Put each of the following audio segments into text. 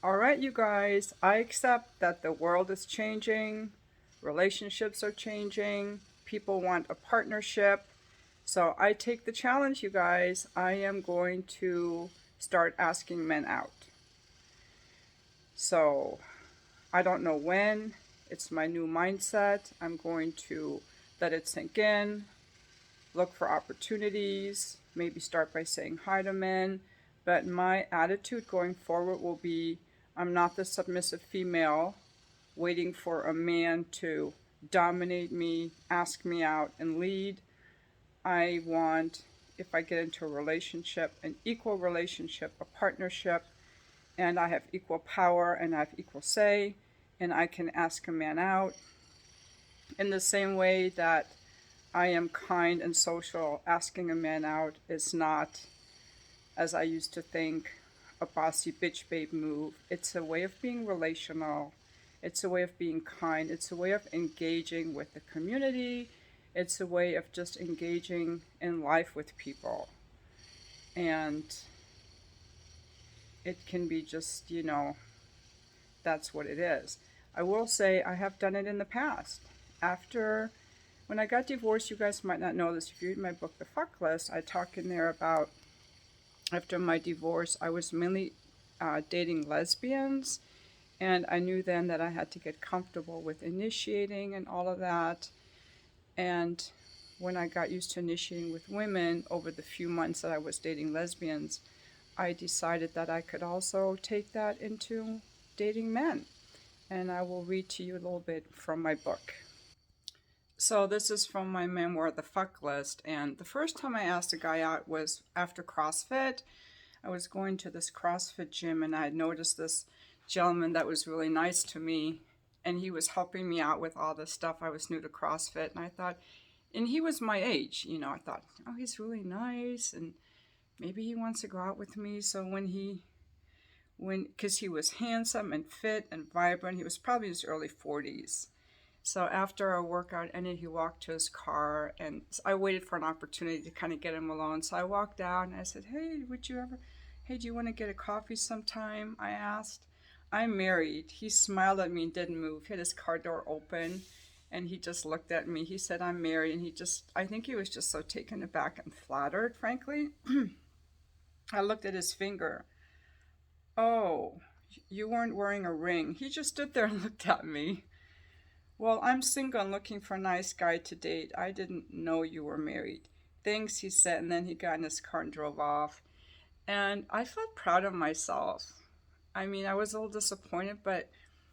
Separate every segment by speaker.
Speaker 1: All right, you guys, I accept that the world is changing, relationships are changing, people want a partnership. So I take the challenge, you guys. I am going to start asking men out. So I don't know when. It's my new mindset. I'm going to let it sink in, look for opportunities, maybe start by saying hi to men. But my attitude going forward will be I'm not the submissive female waiting for a man to dominate me, ask me out, and lead. I want, if I get into a relationship, an equal relationship, a partnership, and I have equal power and I have equal say, and I can ask a man out in the same way that I am kind and social. Asking a man out is not, as I used to think, a bossy bitch babe move. It's a way of being relational. It's a way of being kind. It's a way of engaging with the community. It's a way of just engaging in life with people. And it can be just, that's what it is. I will say I have done it in the past. After, when I got divorced, you guys might not know this. If you read my book, The Fuck List, I talk in there about after my divorce, I was mainly dating lesbians. And I knew then that I had to get comfortable with initiating and all of that. And when I got used to initiating with women over the few months that I was dating lesbians, I decided that I could also take that into dating men. And I will read to you a little bit from my book. So this is from my memoir, The Fuck List. And the first time I asked a guy out was after CrossFit. I was going to this CrossFit gym and I had noticed this gentleman that was really nice to me. And he was helping me out with all this stuff. I was new to CrossFit. And I thought, and he was my age, I thought, oh, he's really nice. And maybe he wants to go out with me. So because he was handsome and fit and vibrant, he was probably in his early 40s. So after our workout ended, he walked to his car, and I waited for an opportunity to kind of get him alone. So I walked out and I said, hey, do you want to get a coffee sometime? I asked. I'm married. He smiled at me and didn't move. He had his car door open and he just looked at me. He said, I'm married. And I think he was just so taken aback and flattered, frankly. I looked at his finger. Oh, you weren't wearing a ring. He just stood there and looked at me. Well, I'm single and looking for a nice guy to date. I didn't know you were married. Thanks, he said, and then he got in his car and drove off. And I felt proud of myself. I mean, I was a little disappointed, but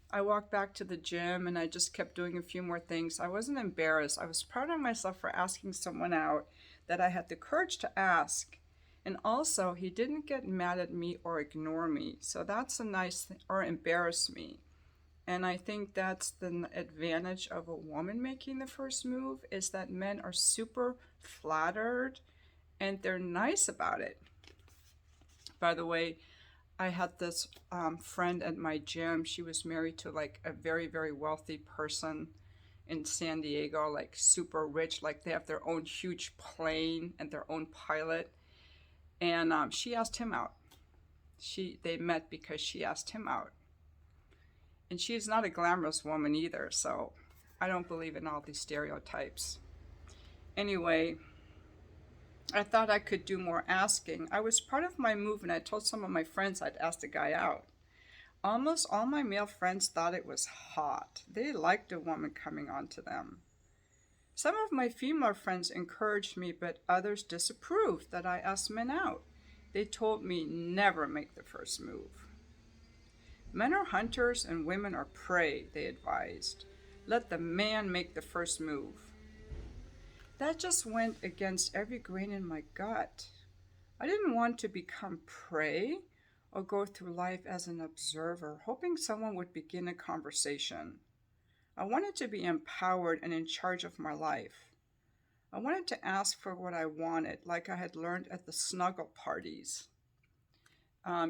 Speaker 1: I walked back to the gym and I just kept doing a few more things. I wasn't embarrassed. I was proud of myself for asking someone out that I had the courage to ask. And also, he didn't get mad at me or ignore me. So that's a nice thing, or embarrass me. And I think that's the advantage of a woman making the first move is that men are super flattered and they're nice about it. By the way, I had this friend at my gym. She was married to like a very, very wealthy person in San Diego, like super rich, like they have their own huge plane and their own pilot. And she asked him out. They met because she asked him out. And she's not a glamorous woman either, so I don't believe in all these stereotypes. Anyway, I thought I could do more asking. I was proud of my move and I told some of my friends I'd asked a guy out. Almost all my male friends thought it was hot. They liked a woman coming on to them. Some of my female friends encouraged me, but others disapproved that I asked men out. They told me never make the first move. Men are hunters and women are prey, they advised. Let the man make the first move. That just went against every grain in my gut. I didn't want to become prey or go through life as an observer, hoping someone would begin a conversation. I wanted to be empowered and in charge of my life. I wanted to ask for what I wanted, like I had learned at the snuggle parties.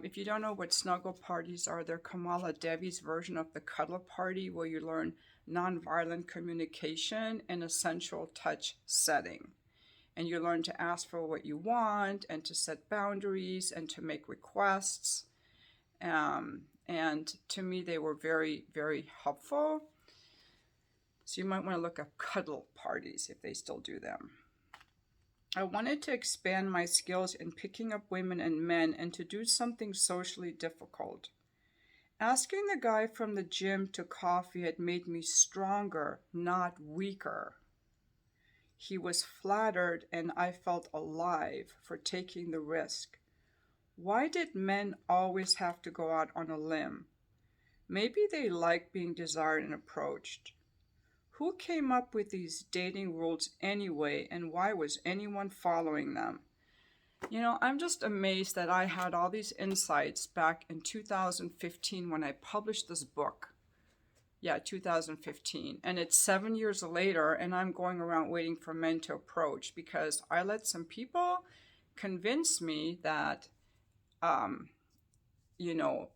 Speaker 1: If you don't know what snuggle parties are, they're Kamala Devi's version of the cuddle party where you learn nonviolent communication in a sensual touch setting. And you learn to ask for what you want and to set boundaries and to make requests. And to me, they were very, very helpful. So you might want to look up cuddle parties if they still do them. I wanted to expand my skills in picking up women and men and to do something socially difficult. Asking the guy from the gym to coffee had made me stronger, not weaker. He was flattered, and I felt alive for taking the risk. Why did men always have to go out on a limb? Maybe they like being desired and approached. Who came up with these dating rules anyway, and why was anyone following them? I'm just amazed that I had all these insights back in 2015 when I published this book. Yeah, 2015. And it's 7 years later, and I'm going around waiting for men to approach because I let some people convince me that,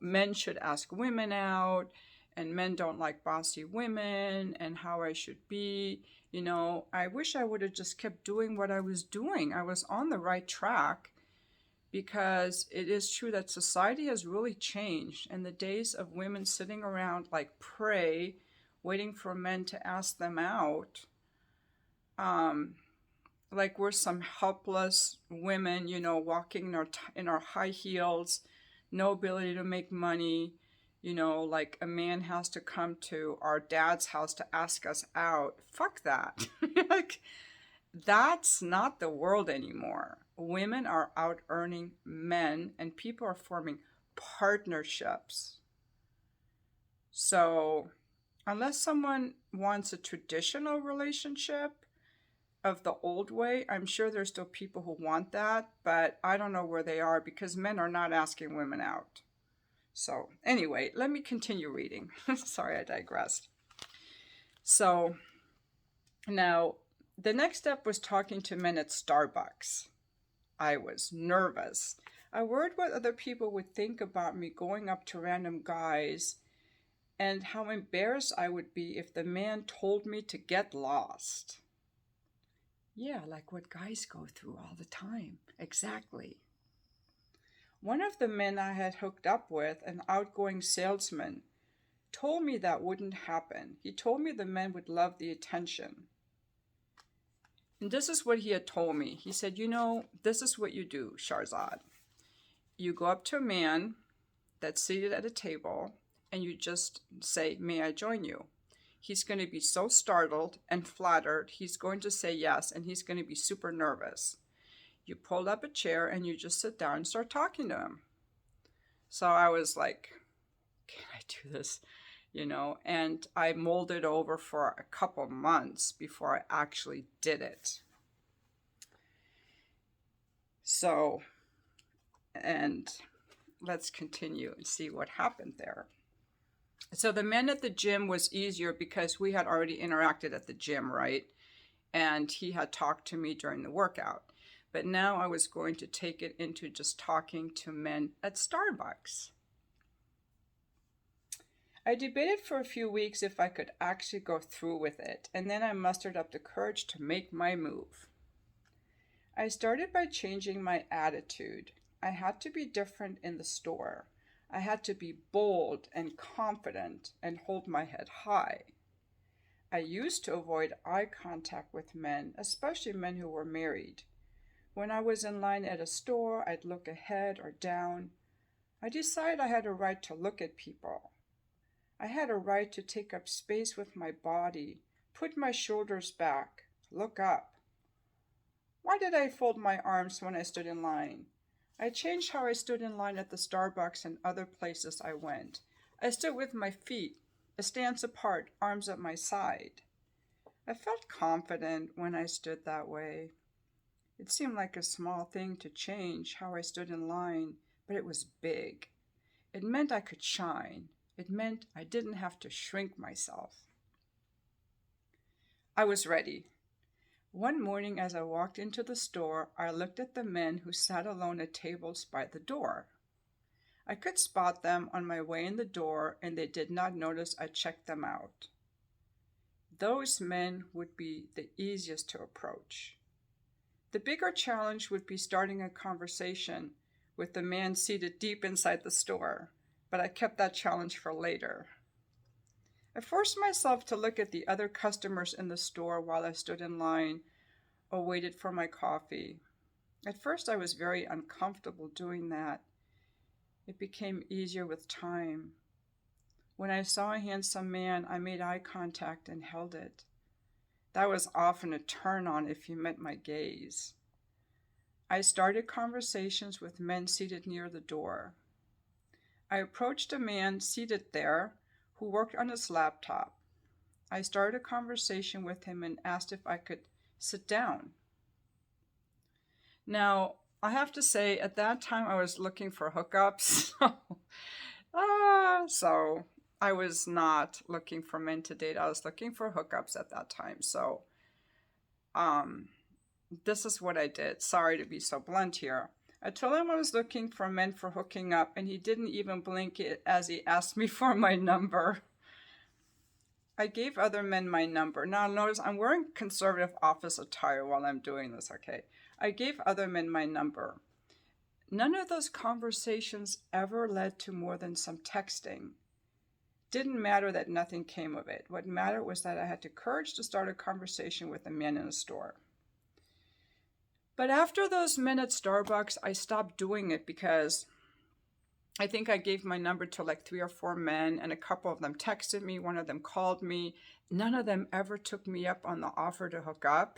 Speaker 1: men should ask women out, and men don't like bossy women, and how I should be. I wish I would have just kept doing what I was doing. I was on the right track, because it is true that society has really changed, and the days of women sitting around like prey, waiting for men to ask them out, like we're some helpless women, walking in our high heels, no ability to make money. Like a man has to come to our dad's house to ask us out. Fuck that. Like, that's not the world anymore. Women are out earning men, and people are forming partnerships. So, unless someone wants a traditional relationship of the old way, I'm sure there's still people who want that, but I don't know where they are because men are not asking women out. So, anyway, let me continue reading. Sorry, I digressed. So, now, the next step was talking to men at Starbucks. I was nervous. I worried what other people would think about me going up to random guys, and how embarrassed I would be if the man told me to get lost. Yeah, like what guys go through all the time. Exactly. One of the men I had hooked up with, an outgoing salesman, told me that wouldn't happen. He told me the men would love the attention. And this is what he had told me. He said, this is what you do, Shahrzad. You go up to a man that's seated at a table, and you just say, may I join you? He's going to be so startled and flattered, he's going to say yes, and he's going to be super nervous. You pull up a chair, and you just sit down and start talking to him. So I was like, can I do this? And I mulled it over for a couple months before I actually did it. So, and let's continue and see what happened there. So the men at the gym was easier because we had already interacted at the gym, right? And he had talked to me during the workout. But now I was going to take it into just talking to men at Starbucks. I debated for a few weeks if I could actually go through with it, and then I mustered up the courage to make my move. I started by changing my attitude. I had to be different in the store. I had to be bold and confident and hold my head high. I used to avoid eye contact with men, especially men who were married. When I was in line at a store, I'd look ahead or down. I decided I had a right to look at people. I had a right to take up space with my body, put my shoulders back, look up. Why did I fold my arms when I stood in line? I changed how I stood in line at the Starbucks and other places I went. I stood with my feet, a stance apart, arms at my side. I felt confident when I stood that way. It seemed like a small thing to change how I stood in line, but it was big. It meant I could shine. It meant I didn't have to shrink myself. I was ready. One morning as I walked into the store, I looked at the men who sat alone at tables by the door. I could spot them on my way in the door, and they did not notice I checked them out. Those men would be the easiest to approach. The bigger challenge would be starting a conversation with the man seated deep inside the store. but I kept that challenge for later. I forced myself to look at the other customers in the store while I stood in line or waited for my coffee. At first, I was very uncomfortable doing that. It became easier with time. When I saw a handsome man, I made eye contact and held it. That was often a turn on if you met my gaze. I started conversations with men seated near the door. I approached a man seated there who worked on his laptop. I started a conversation with him and asked if I could sit down. Now, I have to say, at that time, I was looking for hookups. So I was not looking for men to date. I was looking for hookups at that time. So this is what I did. Sorry to be so blunt here. I told him I was looking for men for hooking up, and he didn't even blink it as he asked me for my number. I gave other men my number. Now notice I'm wearing conservative office attire while I'm doing this, okay? I gave other men my number. None of those conversations ever led to more than some texting. Didn't matter that nothing came of it. What mattered was that I had the courage to start a conversation with a man in a store. But after those men at Starbucks, I stopped doing it because I think I gave my number to like 3 or 4 men, and a couple of them texted me. One of them called me. None of them ever took me up on the offer to hook up.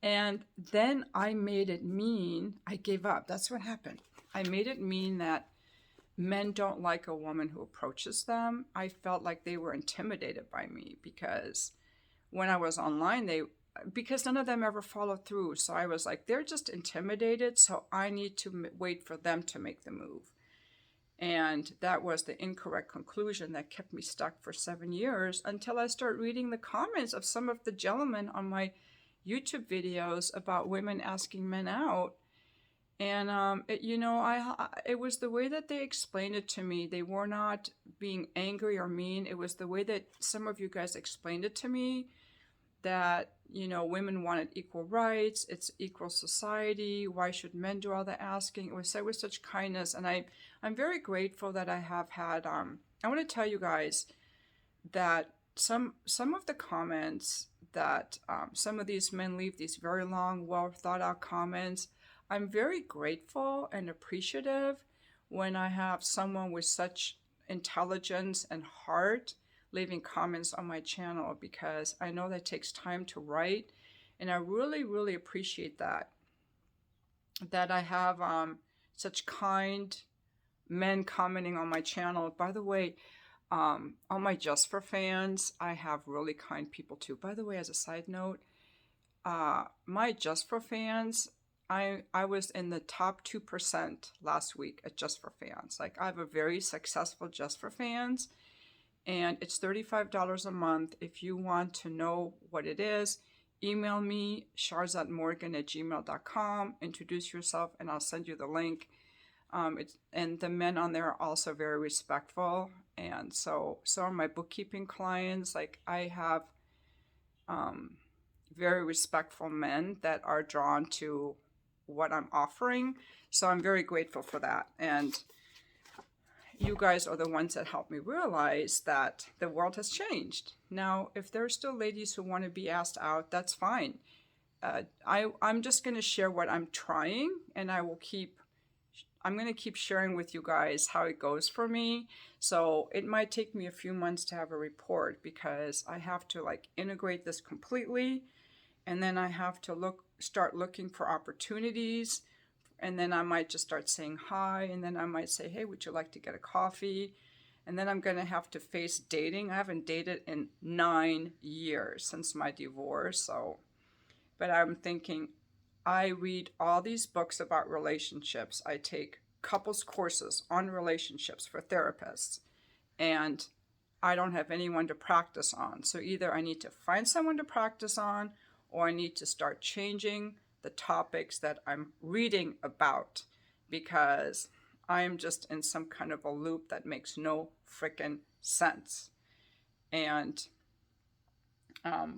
Speaker 1: And then I made it mean I gave up. That's what happened. I made it mean that men don't like a woman who approaches them. I felt like they were intimidated by me because when I was online, because none of them ever followed through. So I was like, they're just intimidated, so I need to wait for them to make the move. And that was the incorrect conclusion that kept me stuck for 7 years until I started reading the comments of some of the gentlemen on my YouTube videos about women asking men out. And, it was the way that they explained it to me. They were not being angry or mean. It was the way that some of you guys explained it to me, that, women wanted equal rights. It's equal society. Why should men do all the asking? It was said with such kindness. And I'm very grateful that I have had, I want to tell you guys that some of the comments that some of these men leave, these very long, well thought out comments, I'm very grateful and appreciative when I have someone with such intelligence and heart leaving comments on my channel, because I know that takes time to write, and I really, really appreciate that I have such kind men commenting on my channel. By the way, all my Just for fans, I have really kind people too. By the way, as a side note, my Just for fans, I was in the top 2% last week at Just for Fans. Like, I have a very successful Just for Fans, and it's $35 a month. If you want to know what it is, email me, schahrzadmorgan@gmail.com, introduce yourself, and I'll send you the link. And the men on there are also very respectful, and so are my bookkeeping clients. Like, I have very respectful men that are drawn to what I'm offering, so I'm very grateful for that. And you guys are the ones that help me realize that the world has changed. Now, if there are still ladies who want to be asked out, that's fine. I'm just going to share what I'm trying, and I'm going to keep sharing with you guys how it goes for me. So it might take me a few months to have a report, because I have to integrate this completely, and then I have to start looking for opportunities, and then I might just start saying hi, and then I might say, hey, would you like to get a coffee? And then I'm going to have to face dating. I haven't dated in 9 years since my divorce. But I'm thinking, I read all these books about relationships. I take couples courses on relationships for therapists, and I don't have anyone to practice on. So either I need to find someone to practice on, or I need to start changing the topics that I'm reading about, because I'm just in some kind of a loop that makes no frickin' sense. And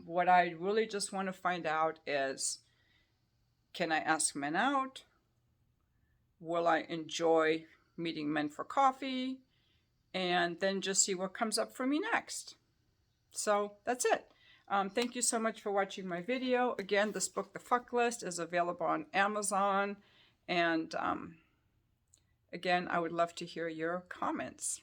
Speaker 1: what I really just want to find out is, can I ask men out? Will I enjoy meeting men for coffee, and then just see what comes up for me next. So that's it. Thank you so much for watching my video. Again, this book, The Fuck List, is available on Amazon. And again, I would love to hear your comments.